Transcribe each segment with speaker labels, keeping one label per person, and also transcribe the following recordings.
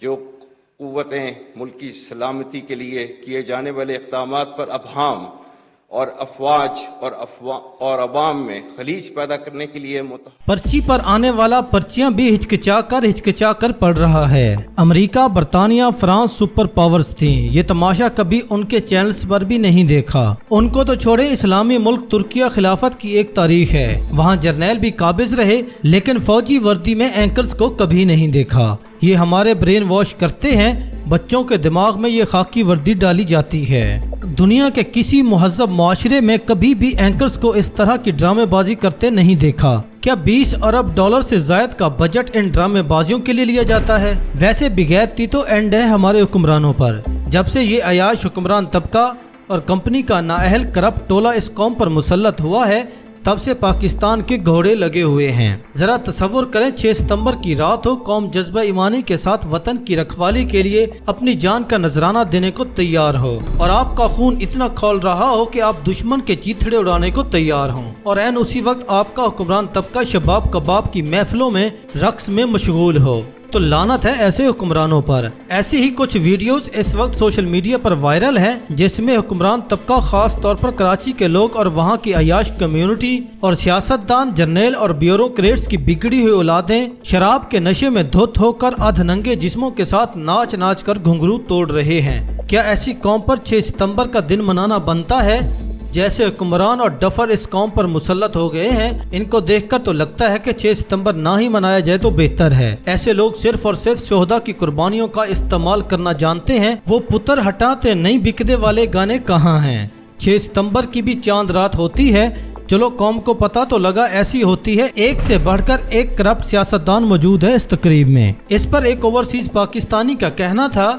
Speaker 1: جو قوتیں ملکی سلامتی کے لیے کیے جانے والے اقدامات پر ابہام اور افواج اور عوام میں خلیج پیدا کرنے کے لیے
Speaker 2: پرچی پر آنے والا پرچیاں بھی ہچکچا کر پڑھ رہا ہے۔ امریکہ، برطانیہ، فرانس سپر پاورز تھیں، یہ تماشا کبھی ان کے چینلز پر بھی نہیں دیکھا۔ ان کو تو چھوڑے، اسلامی ملک ترکیہ خلافت کی ایک تاریخ ہے، وہاں جرنیل بھی قابض رہے لیکن فوجی وردی میں اینکرز کو کبھی نہیں دیکھا۔ یہ ہمارے برین واش کرتے ہیں، بچوں کے دماغ میں یہ خاکی وردی ڈالی جاتی ہے۔ دنیا کے کسی مہذب معاشرے میں کبھی بھی اینکرز کو اس طرح کی ڈرامے بازی کرتے نہیں دیکھا۔ کیا 20 ارب ڈالر سے زائد کا بجٹ ان ڈرامے بازیوں کے لیے لیا جاتا ہے؟ ویسے بغیرتی تو اینڈ ہے ہمارے حکمرانوں پر۔ جب سے یہ عیاش حکمران طبقہ اور کمپنی کا نااہل کرپٹ ٹولہ اس قوم پر مسلط ہوا ہے، تب سے پاکستان کے گھوڑے لگے ہوئے ہیں۔ ذرا تصور کریں 6 ستمبر کی رات ہو، قوم جذبہ ایمانی کے ساتھ وطن کی رکھوالی کے لیے اپنی جان کا نذرانہ دینے کو تیار ہو، اور آپ کا خون اتنا کھول رہا ہو کہ آپ دشمن کے چیتھڑے اڑانے کو تیار ہوں، اور عین اسی وقت آپ کا حکمران طبقہ شباب کباب کی محفلوں میں رقص میں مشغول ہو۔ تو لعنت ہے ایسے حکمرانوں پر۔ ایسی ہی کچھ ویڈیوز اس وقت سوشل میڈیا پر وائرل ہیں جس میں حکمران طبقہ، خاص طور پر کراچی کے لوگ اور وہاں کی عیاش کمیونٹی اور سیاستدان، جرنیل اور بیوروکریٹس کی بگڑی ہوئی اولادیں شراب کے نشے میں دھت ہو کر ادھ ننگے جسموں کے ساتھ ناچ کر گھنگرو توڑ رہے ہیں۔ کیا ایسی قوم پر 6 ستمبر کا دن منانا بنتا ہے؟ جیسے حکمران اور ڈفر اس قوم پر مسلط ہو گئے ہیں، ان کو دیکھ کر تو لگتا ہے کہ 6 ستمبر نہ ہی منایا جائے تو بہتر ہے۔ ایسے لوگ صرف اور صرف شہداء کی قربانیوں کا استعمال کرنا جانتے ہیں۔ وہ پتر ہٹاتے نہیں بکدے والے گانے کہاں ہیں؟ 6 ستمبر کی بھی چاند رات ہوتی ہے، چلو قوم کو پتہ تو لگا ایسی ہوتی ہے۔ ایک سے بڑھ کر ایک کرپٹ سیاستدان موجود ہے اس تقریب میں۔ اس پر ایک اوورسیز پاکستانی کا کہنا تھا،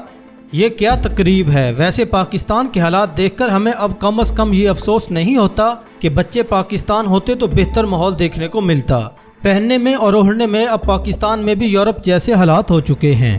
Speaker 2: یہ کیا تقریب ہے؟ ویسے پاکستان کے حالات دیکھ کر ہمیں اب کم از کم یہ افسوس نہیں ہوتا کہ بچے پاکستان ہوتے تو بہتر ماحول دیکھنے کو ملتا۔ پہننے میں اور اوڑھنے میں اب پاکستان میں بھی یورپ جیسے حالات ہو چکے ہیں۔